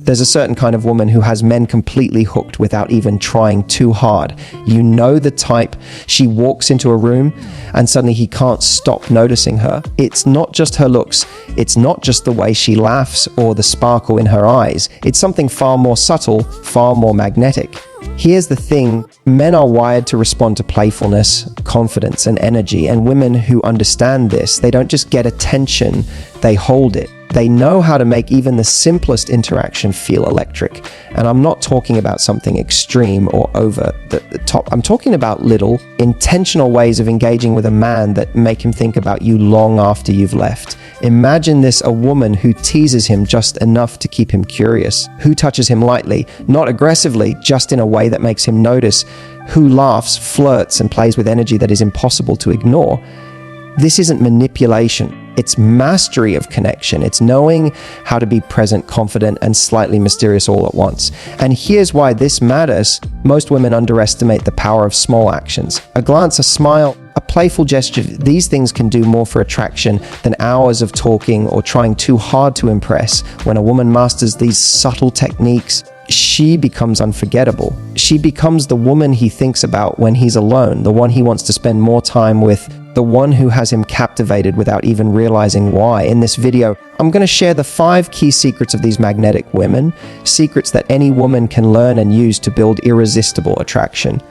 There's a certain kind of woman who has men completely hooked without even trying too hard. You know the type. She walks into a room and suddenly he can't stop noticing her. It's not just her looks. It's not just the way she laughs or the sparkle in her eyes. It's something far more subtle, far more magnetic. Here's the thing, men are wired to respond to playfulness, confidence, and energy, and women who understand this, they don't just get attention, they hold it. They know how to make even the simplest interaction feel electric. And I'm not talking about something extreme or over the top. I'm talking about little, intentional ways of engaging with a man that make him think about you long after you've left. Imagine this, a woman who teases him just enough to keep him curious, who touches him lightly, not aggressively, just in a way that makes him notice, who laughs, flirts, and plays with energy that is impossible to ignore. This isn't manipulation. It's mastery of connection. It's knowing how to be present, confident, and slightly mysterious all at once. And here's why this matters. Most women underestimate the power of small actions. A glance, a smile, a playful gesture. These things can do more for attraction than hours of talking or trying too hard to impress. When a woman masters these subtle techniques, she becomes unforgettable. She becomes the woman he thinks about when he's alone, the one he wants to spend more time with, the one who has him captivated without even realizing why. In this video, I'm going to share the 5 key secrets of these magnetic women, secrets that any woman can learn and use to build irresistible attraction.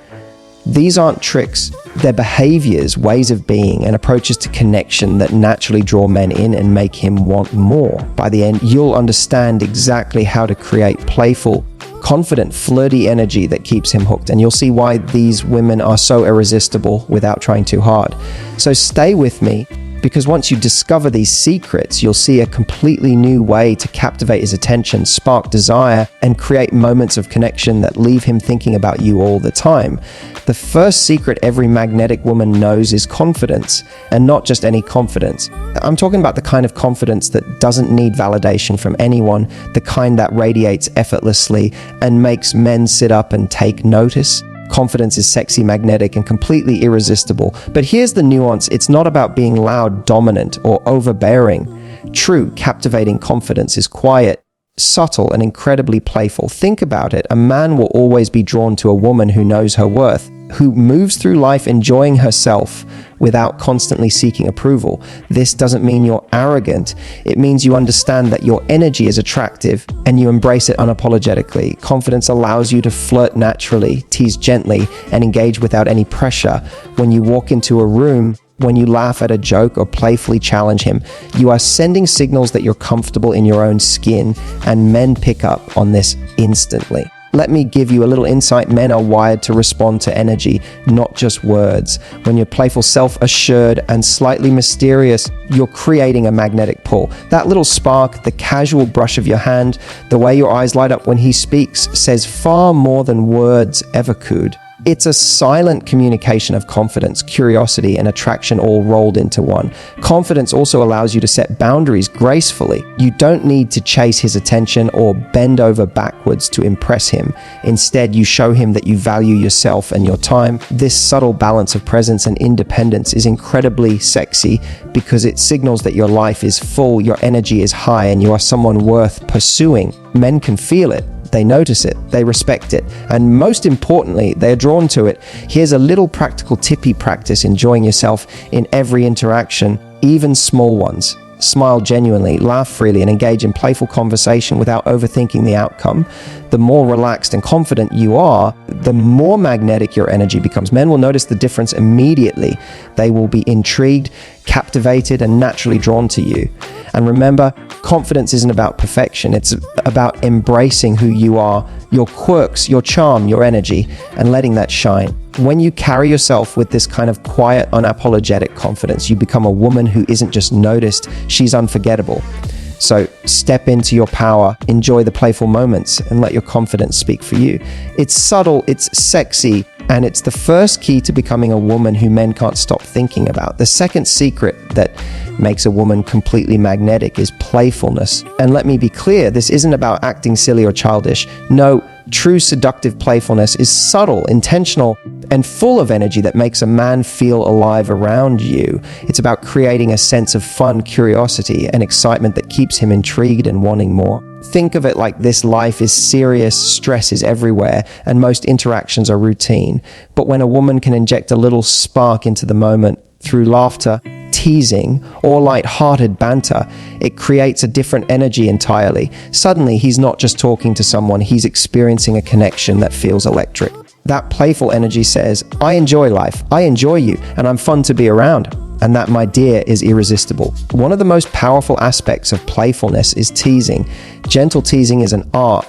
These aren't tricks, they're behaviors, ways of being, and approaches to connection that naturally draw men in and make him want more. By the end, you'll understand exactly how to create playful, confident, flirty energy that keeps him hooked, and you'll see why these women are so irresistible without trying too hard. So stay with me, because once you discover these secrets, you'll see a completely new way to captivate his attention, spark desire, and create moments of connection that leave him thinking about you all the time. The first secret every magnetic woman knows is confidence, and not just any confidence. I'm talking about the kind of confidence that doesn't need validation from anyone, the kind that radiates effortlessly and makes men sit up and take notice. Confidence is sexy, magnetic, and completely irresistible. But here's the nuance. It's not about being loud, dominant, or overbearing. True, captivating confidence is quiet, subtle, and incredibly playful. Think about it. A man will always be drawn to a woman who knows her worth, who moves through life enjoying herself without constantly seeking approval. This doesn't mean you're arrogant. It means you understand that your energy is attractive and you embrace it unapologetically. Confidence allows you to flirt naturally, tease gently, and engage without any pressure. When you walk into a room, when you laugh at a joke or playfully challenge him, you are sending signals that you're comfortable in your own skin, and men pick up on this instantly. Let me give you a little insight. Men are wired to respond to energy, not just words. When you're playful, self-assured, and slightly mysterious, you're creating a magnetic pull. That little spark, the casual brush of your hand, the way your eyes light up when he speaks, says far more than words ever could. It's a silent communication of confidence, curiosity, and attraction all rolled into one. Confidence also allows you to set boundaries gracefully. You don't need to chase his attention or bend over backwards to impress him. Instead, you show him that you value yourself and your time. This subtle balance of presence and independence is incredibly sexy because it signals that your life is full, your energy is high, and you are someone worth pursuing. Men can feel it. They notice it, they respect it, and most importantly, they're drawn to it. Here's a little practical tippy practice enjoying yourself in every interaction, even small ones. Smile genuinely, laugh freely, and engage in playful conversation without overthinking the outcome. The more relaxed and confident you are, the more magnetic your energy becomes. Men will notice the difference immediately. They will be intrigued, captivated, and naturally drawn to you. And remember, confidence isn't about perfection. It's about embracing who you are, your quirks, your charm, your energy, and letting that shine. When you carry yourself with this kind of quiet, unapologetic confidence, you become a woman who isn't just noticed, she's unforgettable. So step into your power, enjoy the playful moments, and let your confidence speak for you. It's subtle, it's sexy, and it's the first key to becoming a woman who men can't stop thinking about. The second secret that makes a woman completely magnetic is playfulness. And let me be clear, this isn't about acting silly or childish. No, true seductive playfulness is subtle, intentional, and full of energy that makes a man feel alive around you. It's about creating a sense of fun, curiosity, and excitement that keeps him intrigued and wanting more. Think of it like this: life is serious, stress is everywhere, and most interactions are routine. But when a woman can inject a little spark into the moment through laughter, teasing, or light-hearted banter, it creates a different energy entirely. Suddenly, he's not just talking to someone, he's experiencing a connection that feels electric. That playful energy says, I enjoy life, I enjoy you, and I'm fun to be around. And that, my dear, is irresistible. One of the most powerful aspects of playfulness is teasing. Gentle teasing is an art.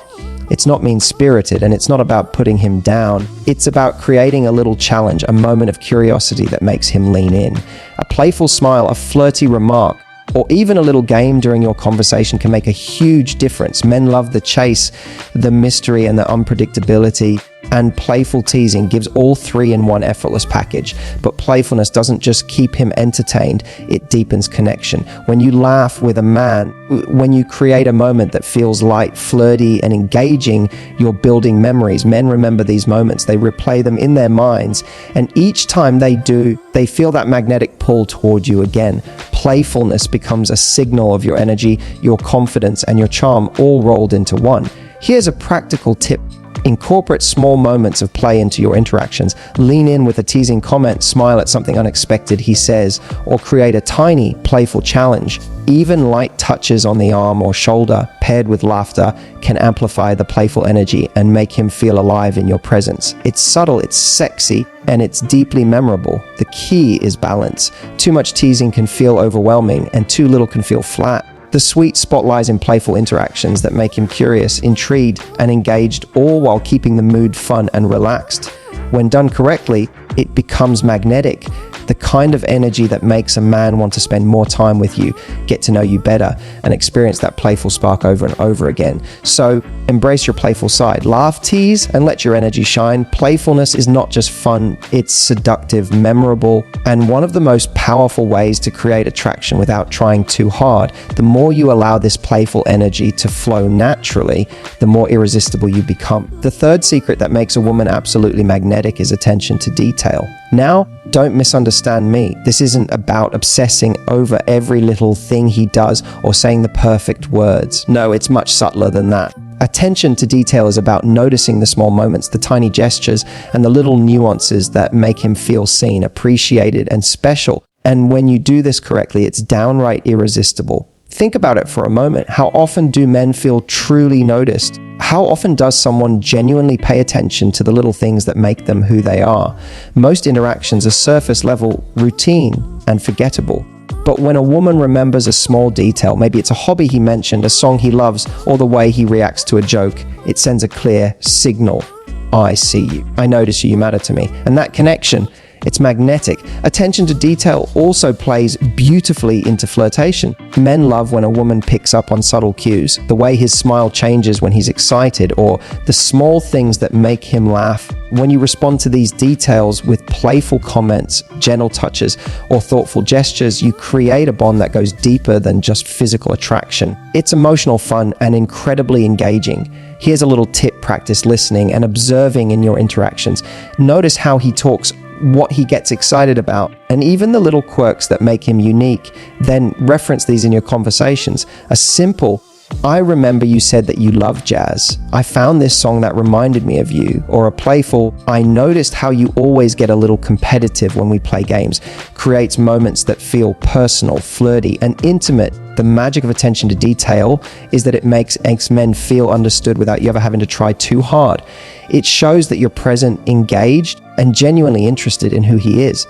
It's not mean-spirited, and it's not about putting him down. It's about creating a little challenge, a moment of curiosity that makes him lean in. A playful smile, a flirty remark, or even a little game during your conversation can make a huge difference. Men love the chase, the mystery, and the unpredictability. And playful teasing gives all three in one effortless package. But playfulness doesn't just keep him entertained, it deepens connection. When you laugh with a man, when you create a moment that feels light, flirty, and engaging, you're building memories. Men remember these moments, they replay them in their minds, and each time they do, they feel that magnetic pull toward you again. Playfulness becomes a signal of your energy, your confidence, and your charm all rolled into one. Here's a practical tip. Incorporate small moments of play into your interactions. Lean in with a teasing comment, smile at something unexpected he says, or create a tiny, playful challenge. Even light touches on the arm or shoulder, paired with laughter, can amplify the playful energy and make him feel alive in your presence. It's subtle, it's sexy, and it's deeply memorable. The key is balance. Too much teasing can feel overwhelming, and too little can feel flat. The sweet spot lies in playful interactions that make him curious, intrigued, and engaged, all while keeping the mood fun and relaxed. When done correctly, it becomes magnetic, the kind of energy that makes a man want to spend more time with you, get to know you better, and experience that playful spark over and over again. So embrace your playful side. Laugh, tease, and let your energy shine. Playfulness is not just fun, it's seductive, memorable, and one of the most powerful ways to create attraction without trying too hard. The more you allow this playful energy to flow naturally, the more irresistible you become. The third secret that makes a woman absolutely magnetic is attention to detail. Now, don't misunderstand me. This isn't about obsessing over every little thing he does or saying the perfect words. No, it's much subtler than that. Attention to detail is about noticing the small moments, the tiny gestures, and the little nuances that make him feel seen, appreciated, and special. And when you do this correctly, it's downright irresistible. Think about it for a moment. How often do men feel truly noticed? How often does someone genuinely pay attention to the little things that make them who they are? Most interactions are surface level, routine, and forgettable. But when a woman remembers a small detail, maybe it's a hobby he mentioned, a song he loves, or the way he reacts to a joke, it sends a clear signal. I see you. I notice you. You matter to me. And that connection, it's magnetic. Attention to detail also plays beautifully into flirtation. Men love when a woman picks up on subtle cues, the way his smile changes when he's excited, or the small things that make him laugh. When you respond to these details with playful comments, gentle touches, or thoughtful gestures, you create a bond that goes deeper than just physical attraction. It's emotional fun and incredibly engaging. Here's a little tip: practice listening and observing in your interactions. Notice how he talks, what he gets excited about, and even the little quirks that make him unique. Then reference these in your conversations. A simple, I remember you said that you love jazz. I found this song that reminded me of you. Or a playful, I noticed how you always get a little competitive when we play games, creates moments that feel personal, flirty, and intimate. The magic of attention to detail is that it makes men feel understood without you ever having to try too hard. It shows that you're present, engaged, and genuinely interested in who he is.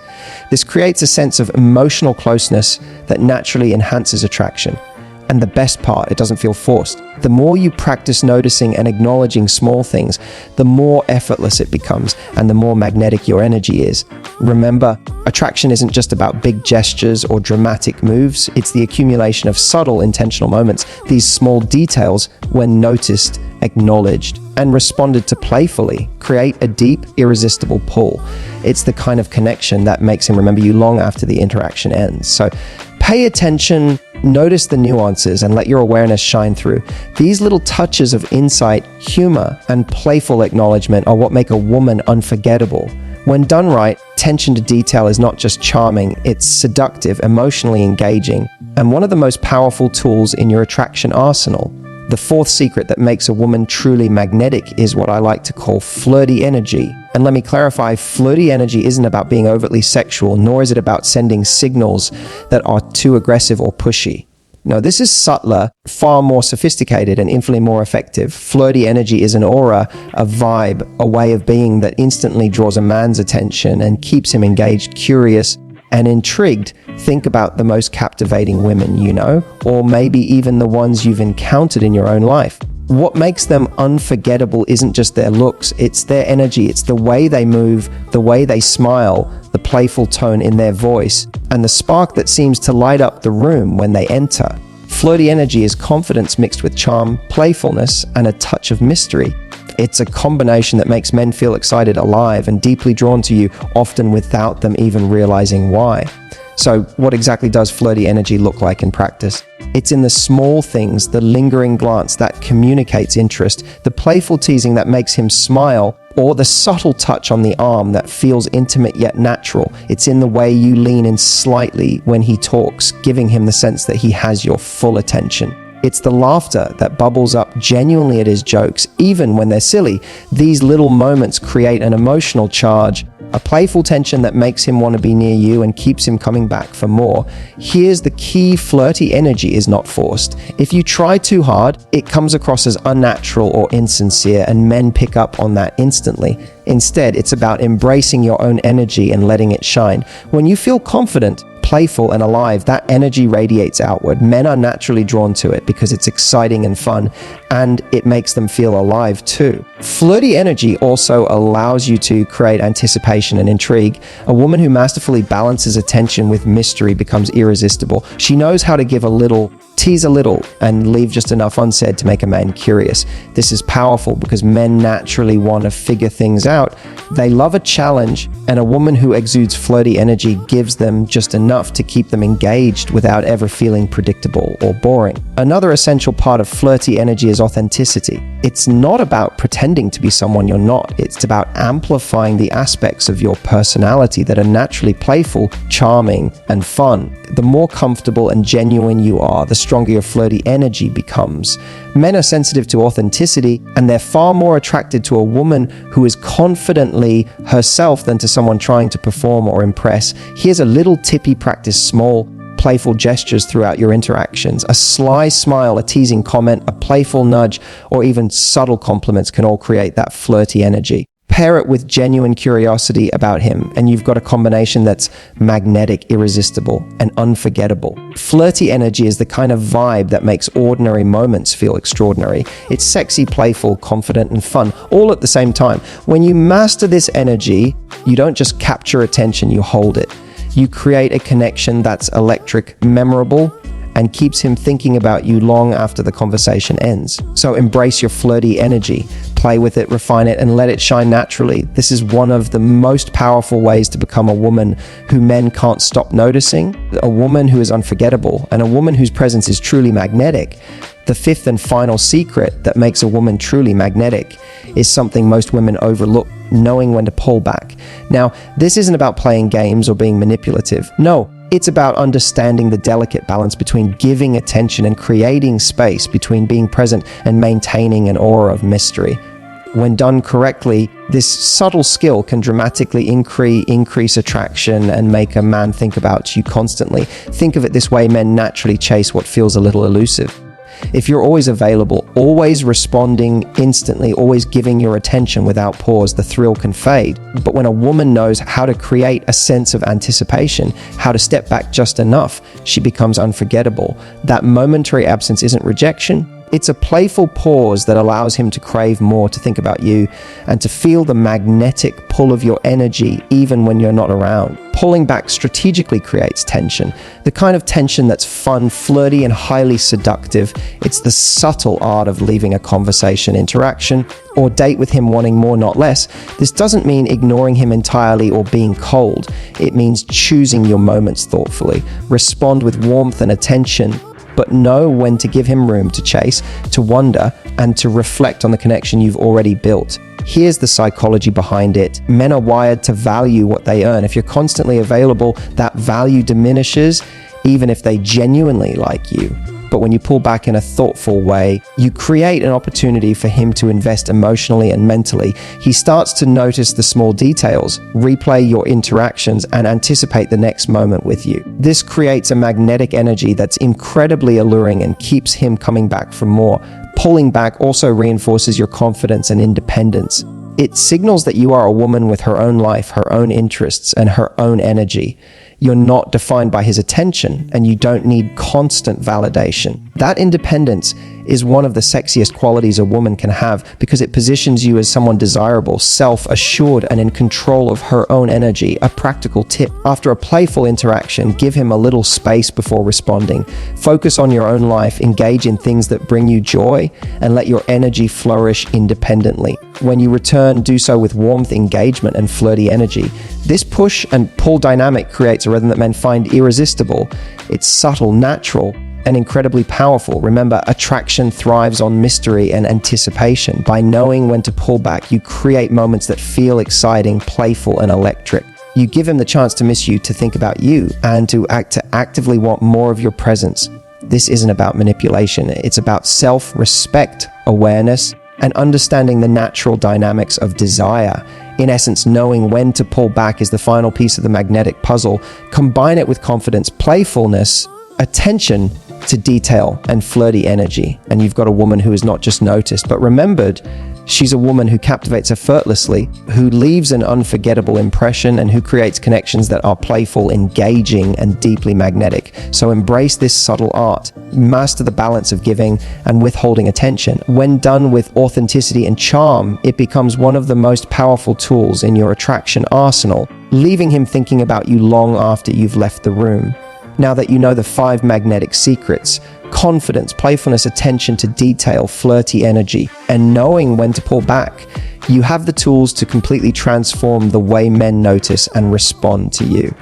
This creates a sense of emotional closeness that naturally enhances attraction. And the best part, it doesn't feel forced. The more you practice noticing and acknowledging small things, the more effortless it becomes and the more magnetic your energy is. Remember, attraction isn't just about big gestures or dramatic moves. It's the accumulation of subtle, intentional moments. These small details, when noticed, acknowledged, and responded to playfully, create a deep, irresistible pull. It's the kind of connection that makes him remember you long after the interaction ends. So pay attention, notice the nuances, and let your awareness shine through. These little touches of insight, humor, and playful acknowledgement are what make a woman unforgettable. When done right, attention to detail is not just charming, it's seductive, emotionally engaging, and one of the most powerful tools in your attraction arsenal. The fourth secret that makes a woman truly magnetic is what I like to call flirty energy. And let me clarify, flirty energy isn't about being overtly sexual, nor is it about sending signals that are too aggressive or pushy. No, this is subtler, far more sophisticated, and infinitely more effective. Flirty energy is an aura, a vibe, a way of being that instantly draws a man's attention and keeps him engaged, curious, and intrigued. Think about the most captivating women you know, or maybe even the ones you've encountered in your own life. What makes them unforgettable isn't just their looks, it's their energy, it's the way they move, the way they smile, the playful tone in their voice, and the spark that seems to light up the room when they enter. Flirty energy is confidence mixed with charm, playfulness, and a touch of mystery. It's a combination that makes men feel excited, alive, and deeply drawn to you, often without them even realizing why. So what exactly does flirty energy look like in practice? It's in the small things, the lingering glance that communicates interest, the playful teasing that makes him smile, or the subtle touch on the arm that feels intimate yet natural. It's in the way you lean in slightly when he talks, giving him the sense that he has your full attention. It's the laughter that bubbles up genuinely at his jokes, even when they're silly. These little moments create an emotional charge, a playful tension that makes him want to be near you and keeps him coming back for more. Here's the key: flirty energy is not forced. If you try too hard, it comes across as unnatural or insincere, and men pick up on that instantly. Instead, it's about embracing your own energy and letting it shine. When you feel confident, playful, and alive, that energy radiates outward. Men are naturally drawn to it because it's exciting and fun, and it makes them feel alive too. Flirty energy also allows you to create anticipation and intrigue. A woman who masterfully balances attention with mystery becomes irresistible. She knows how to give a little, tease a little, and leave just enough unsaid to make a man curious. This is powerful because men naturally want to figure things out. They love a challenge, and a woman who exudes flirty energy gives them just enough to keep them engaged without ever feeling predictable or boring. Another essential part of flirty energy is authenticity. It's not about pretending to be someone you're not. It's about amplifying the aspects of your personality that are naturally playful, charming, and fun. The more comfortable and genuine you are, the stronger your flirty energy becomes. Men are sensitive to authenticity, and they're far more attracted to a woman who is confidently herself than to someone trying to perform or impress. Here's a little tip: practice small, playful gestures throughout your interactions. A sly smile, a teasing comment, a playful nudge, or even subtle compliments can all create that flirty energy. Pair it with genuine curiosity about him, and you've got a combination that's magnetic, irresistible, and unforgettable. Flirty energy is the kind of vibe that makes ordinary moments feel extraordinary. It's sexy, playful, confident, and fun, all at the same time. When you master this energy, you don't just capture attention, you hold it. You create a connection that's electric, memorable, and keeps him thinking about you long after the conversation ends. So embrace your flirty energy, play with it, refine it, and let it shine naturally. This is one of the most powerful ways to become a woman who men can't stop noticing, a woman who is unforgettable, and a woman whose presence is truly magnetic. The fifth and final secret that makes a woman truly magnetic is something most women overlook: knowing when to pull back. Now, this isn't about playing games or being manipulative. No, it's about understanding the delicate balance between giving attention and creating space, between being present and maintaining an aura of mystery. When done correctly, this subtle skill can dramatically increase attraction and make a man think about you constantly. Think of it this way: men naturally chase what feels a little elusive. If you're always available, always responding instantly, always giving your attention without pause, the thrill can fade. But when a woman knows how to create a sense of anticipation, how to step back just enough, she becomes unforgettable. That momentary absence isn't rejection. It's a playful pause that allows him to crave more, to think about you, and to feel the magnetic pull of your energy even when you're not around. Pulling back strategically creates tension, the kind of tension that's fun, flirty, and highly seductive. It's the subtle art of leaving a conversation, interaction, or date with him wanting more, not less. This doesn't mean ignoring him entirely or being cold. It means choosing your moments thoughtfully. Respond with warmth and attention, but know when to give him room to chase, to wonder, and to reflect on the connection you've already built. Here's the psychology behind it. Men are wired to value what they earn. If you're constantly available, that value diminishes, even if they genuinely like you. But when you pull back in a thoughtful way, you create an opportunity for him to invest emotionally and mentally. He starts to notice the small details, replay your interactions, and anticipate the next moment with you. This creates a magnetic energy that's incredibly alluring and keeps him coming back for more. Pulling back also reinforces your confidence and independence. It signals that you are a woman with her own life, her own interests, and her own energy. You're not defined by his attention, and you don't need constant validation. That independence is one of the sexiest qualities a woman can have because it positions you as someone desirable, self-assured, and in control of her own energy. A practical tip: after a playful interaction, give him a little space before responding. Focus on your own life, engage in things that bring you joy, and let your energy flourish independently. When you return, do so with warmth, engagement, and flirty energy. This push and pull dynamic creates a rhythm that men find irresistible. It's subtle, natural, and incredibly powerful. Remember, attraction thrives on mystery and anticipation. By knowing when to pull back, you create moments that feel exciting, playful, and electric. You give him the chance to miss you, to think about you, and to actively want more of your presence. This isn't about manipulation. It's about self-respect, awareness, and understanding the natural dynamics of desire. In essence, knowing when to pull back is the final piece of the magnetic puzzle. Combine it with confidence, playfulness, attention to detail, and flirty energy, and you've got a woman who is not just noticed, but remembered. She's a woman who captivates effortlessly, who leaves an unforgettable impression, and who creates connections that are playful, engaging, and deeply magnetic. So embrace this subtle art. Master the balance of giving and withholding attention. When done with authenticity and charm, it becomes one of the most powerful tools in your attraction arsenal, leaving him thinking about you long after you've left the room. Now that you know the 5 magnetic secrets: confidence, playfulness, attention to detail, flirty energy, and knowing when to pull back, you have the tools to completely transform the way men notice and respond to you.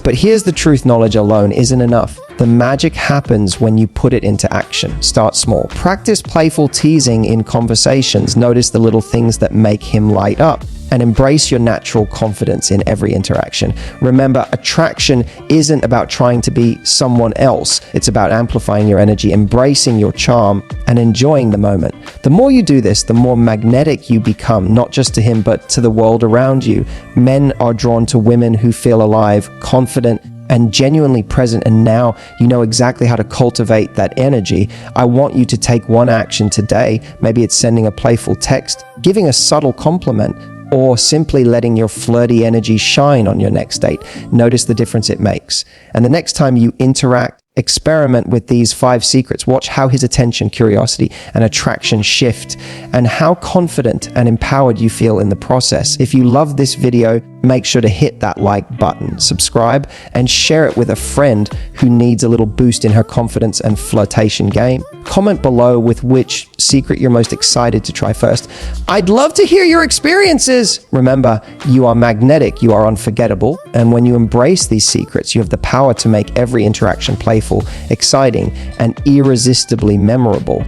But here's the truth: knowledge alone isn't enough. The magic happens when you put it into action. Start small. Practice playful teasing in conversations. Notice the little things that make him light up, and embrace your natural confidence in every interaction. Remember, attraction isn't about trying to be someone else. It's about amplifying your energy, embracing your charm, and enjoying the moment. The more you do this, the more magnetic you become, not just to him, but to the world around you. Men are drawn to women who feel alive, confident, and genuinely present, and now you know exactly how to cultivate that energy. I want you to take one action today. Maybe it's sending a playful text, giving a subtle compliment, or simply letting your flirty energy shine on your next date. Notice the difference it makes. And the next time you interact, experiment with these 5 secrets. Watch how his attention, curiosity, and attraction shift, and how confident and empowered you feel in the process. If you love this video, make sure to hit that like button, subscribe, and share it with a friend who needs a little boost in her confidence and flirtation game. Comment below with which secret you're most excited to try first. I'd love to hear your experiences. Remember, you are magnetic, you are unforgettable, and when you embrace these secrets, you have the power to make every interaction playful, exciting, and irresistibly memorable.